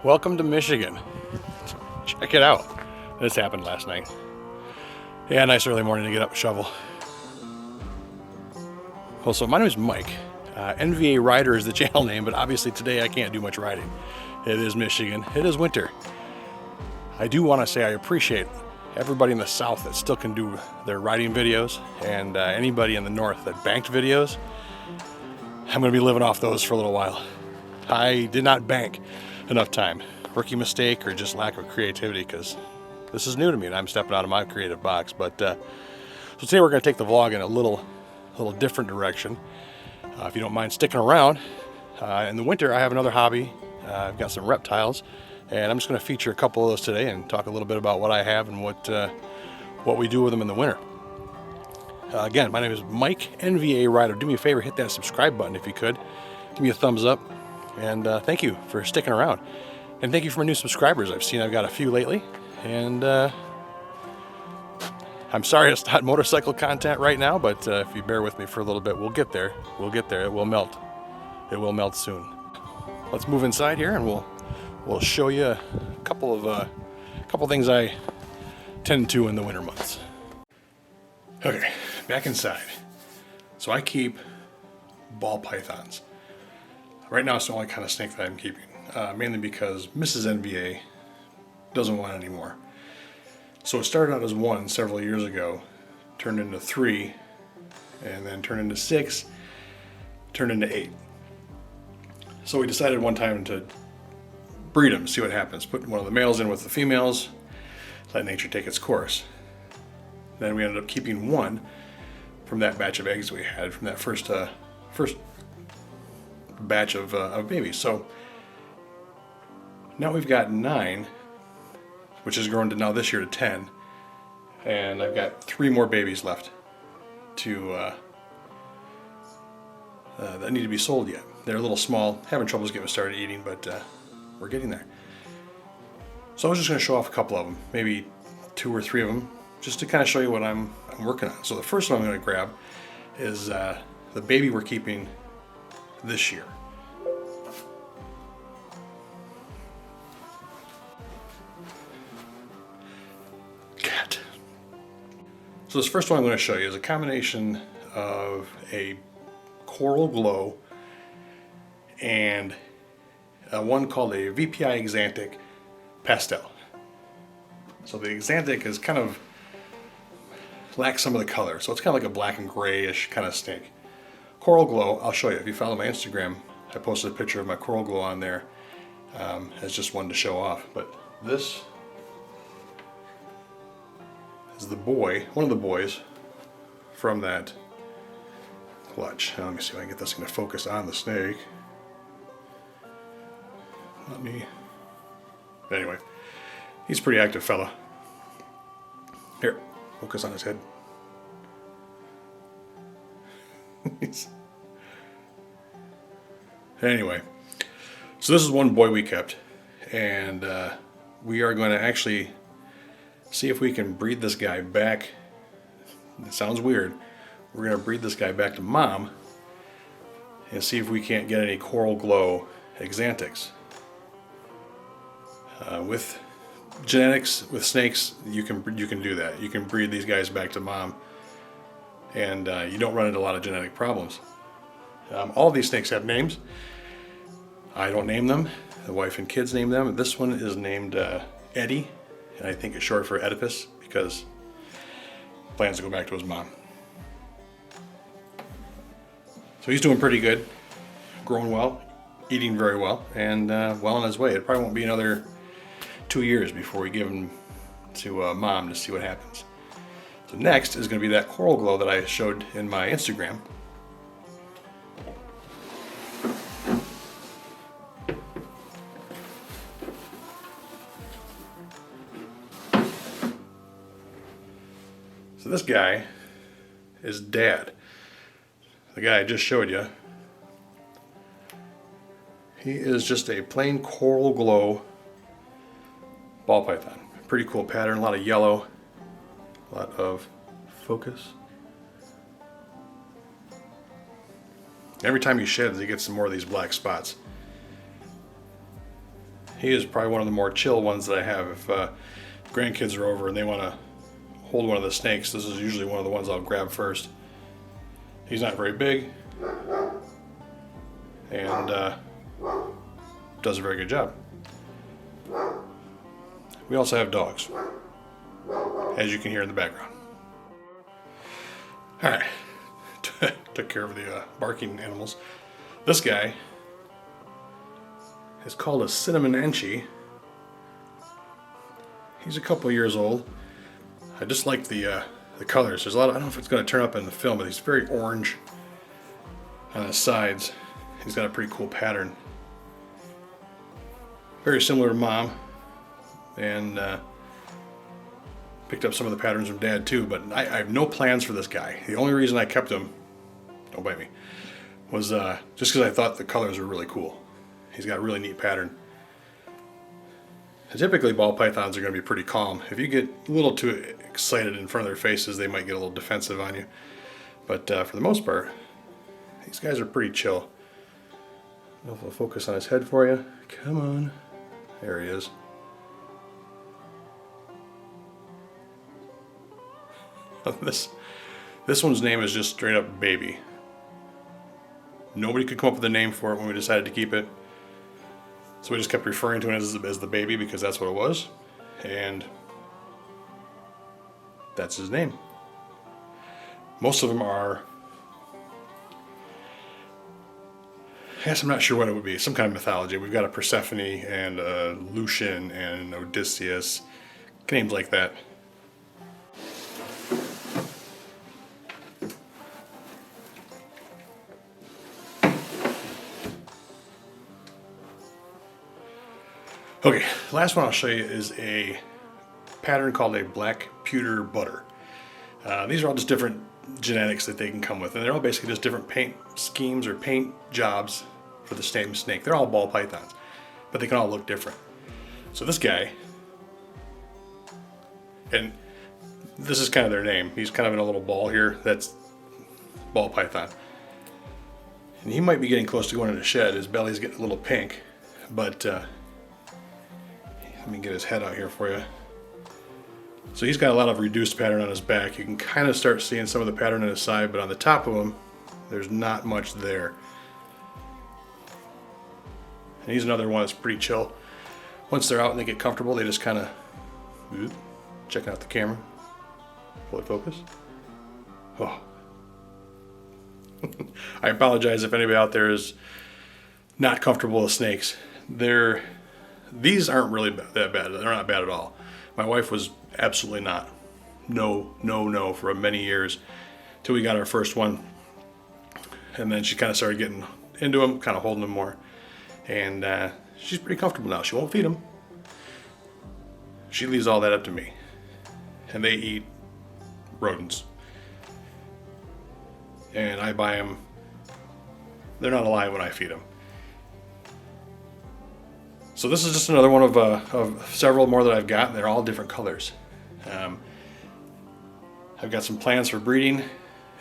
Welcome to Michigan. Check it out. This happened last night. Yeah, nice early morning to get up and shovel. Well, so my name is Mike. NVA Rider is the channel name, but obviously today I can't do much riding. It is Michigan. It is winter. I do want to say I appreciate everybody in the South that still can do their riding videos, and anybody in the North that banked videos. I'm going to be living off those for a little while. I did not bank enough time. Rookie mistake or just lack of creativity, because this is new to me and I'm stepping out of my creative box. But so today we're going to take the vlog in a little different direction. If you don't mind sticking around. In the winter I have another hobby. I've got some reptiles, and I'm just going to feature a couple of those today and talk a little bit about what I have and what we do with them in the winter. Again, my name is Mike, NVA Rider. Do me a favor, hit that subscribe button if you could. Give me a thumbs up, and thank you for sticking around. And thank you for my new subscribers. I've got a few lately, and I'm sorry it's not motorcycle content right now, but if you bear with me for a little bit, we'll get there. It will melt. It will melt soon. Let's move inside here, and we'll show you a couple things I tend to in the winter months. Okay, back inside. So I keep ball pythons. Right now it's the only kind of snake that I'm keeping, mainly because Mrs. NVA doesn't want any more. So it started out as one several years ago, turned into 3, and then turned into 6, turned into 8. So we decided one time to breed them, see what happens. Put one of the males in with the females, let nature take its course. Then we ended up keeping one from that batch of eggs we had from that first batch of babies. So now we've got 9, which has grown to now this year to 10, and I've got 3 more babies left to that need to be sold yet. They're a little small, having troubles getting started eating, but we're getting there. So I was just going to show off a couple of them, maybe 2 or 3 of them, just to kind of show you what I'm working on. So the first one I'm going to grab is the baby we're keeping this year. Cat. So this first one I'm going to show you is a combination of a coral glow and one called a VPI Exantic pastel. So the Exantic is kind of lacks some of the color, so it's kind of like a black and grayish kind of snake. Coral glow, I'll show you. If you follow my Instagram, I posted a picture of my coral glow on there as just one to show off. But this is the boy, one of the boys from that clutch. Now let me see if I can get this thing to focus on the snake. Anyway, he's a pretty active fella. Here, focus on his head. Anyway, so this is one boy we kept, and we are going to actually see if we can breed this guy back. It sounds weird. We're going to breed this guy back to mom and see if we can't get any coral glow Exantics. With genetics, with snakes, you can do that. You can breed these guys back to mom, and you don't run into a lot of genetic problems. All of these snakes have names. I don't name them. The wife and kids name them. This one is named Eddie, and I think it's short for Oedipus because he plans to go back to his mom. So he's doing pretty good, growing well, eating very well, and well on his way. It probably won't be another 2 years before we give him to mom to see what happens. So next is going to be that coral glow that I showed in my Instagram. So this guy is Dad. The guy I just showed you. He is just a plain coral glow ball python. Pretty cool pattern, a lot of yellow, a lot of focus. Every time he sheds, he gets some more of these black spots. He is probably one of the more chill ones that I have. If grandkids are over and they want to hold one of the snakes, this is usually one of the ones I'll grab first. He's not very big and does a very good job. We also have dogs, as you can hear in the background. All right, took care of the barking animals. This guy is called a cinnamon enchie. He's a couple years old. I just like the colors. There's a lot of, I don't know if it's going to turn up in the film, but he's very orange on his sides. He's got a pretty cool pattern. Very similar to Mom, and picked up some of the patterns from Dad too, but I have no plans for this guy. The only reason I kept him, don't bite me, was just because I thought the colors were really cool. He's got a really neat pattern. And typically ball pythons are going to be pretty calm. If you get a little too excited in front of their faces, they might get a little defensive on you. But for the most part, these guys are pretty chill. I don't know if I'll focus on his head for you. Come on. There he is. This one's name is just straight up Baby. Nobody could come up with a name for it when we decided to keep it. So we just kept referring to it as the Baby because that's what it was. And that's his name. Most of them are, I guess I'm not sure what it would be, some kind of mythology. We've got a Persephone and a Lucian and Odysseus, names like that. Okay, the last one I'll show you is a pattern called a black pewter butter. These are all just different genetics that they can come with, and they're all basically just different paint schemes or paint jobs for the same snake. They're all ball pythons, but they can all look different. So this guy, and this is kind of their name, he's kind of in a little ball here, that's ball python. And he might be getting close to going in the shed. His belly's getting a little pink, but let me get his head out here for you. So he's got a lot of reduced pattern on his back. You can kind of start seeing some of the pattern on his side, but on the top of him, there's not much there. And he's another one that's pretty chill. Once they're out and they get comfortable, they just kind of checking out the camera. Fully focus. Oh. I apologize if anybody out there is not comfortable with snakes. These aren't really that bad. They're not bad at all. My wife was absolutely not. No for many years till we got our first one. And then she kind of started getting into them, kind of holding them more. And she's pretty comfortable now. She won't feed them. She leaves all that up to me. And they eat rodents. And I buy them. They're not alive when I feed them. So this is just another one of several more that I've got. They're all different colors. I've got some plans for breeding.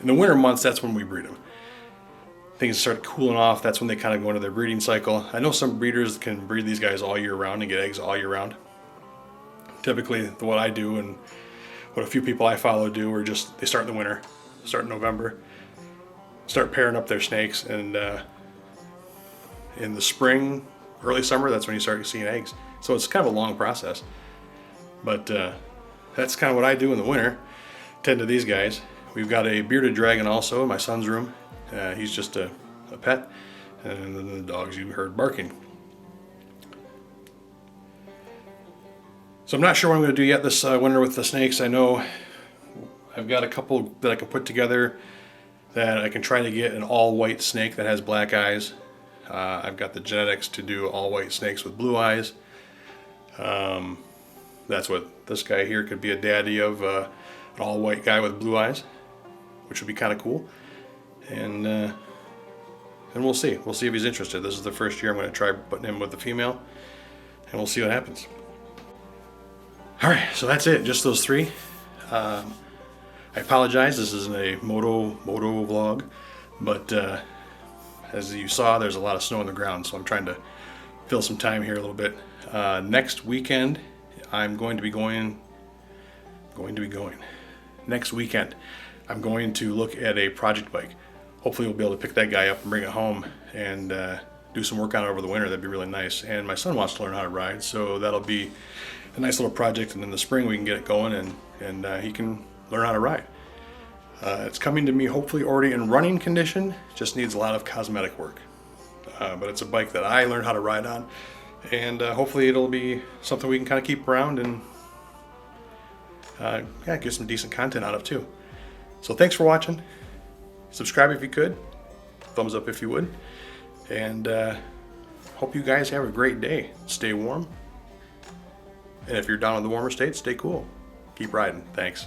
In the winter months, that's when we breed them. Things start cooling off. That's when they kind of go into their breeding cycle. I know some breeders can breed these guys all year round and get eggs all year round. Typically, what I do and what a few people I follow do are just, they start in the winter, start in November, start pairing up their snakes, and in the spring, early summer, that's when you start seeing eggs. So it's kind of a long process. But that's kind of what I do in the winter, tend to these guys. We've got a bearded dragon also in my son's room. He's just a pet. And then the dogs you heard barking. So I'm not sure what I'm going to do yet this winter with the snakes. I know I've got a couple that I can put together that I can try to get an all-white snake that has black eyes. I've got the genetics to do all-white snakes with blue eyes. That's what this guy here could be, a daddy of an all-white guy with blue eyes, which would be kind of cool. And we'll see. We'll see if he's interested. This is the first year I'm going to try putting him with the female, and we'll see what happens. All right, so that's it. Just those three. I apologize. This isn't a moto vlog, but as you saw, there's a lot of snow on the ground, so I'm trying to fill some time here a little bit. Next weekend, I'm going to be going. Next weekend, I'm going to look at a project bike. Hopefully we'll be able to pick that guy up and bring it home and do some work on it over the winter. That'd be really nice. And my son wants to learn how to ride, so that'll be a nice little project. And in the spring we can get it going and he can learn how to ride. It's coming to me hopefully already in running condition, just needs a lot of cosmetic work. But it's a bike that I learned how to ride on, and hopefully it'll be something we can kind of keep around and get some decent content out of too. So thanks for watching. Subscribe if you could, thumbs up if you would, and hope you guys have a great day. Stay warm, and if you're down in the warmer states, stay cool. Keep riding. Thanks.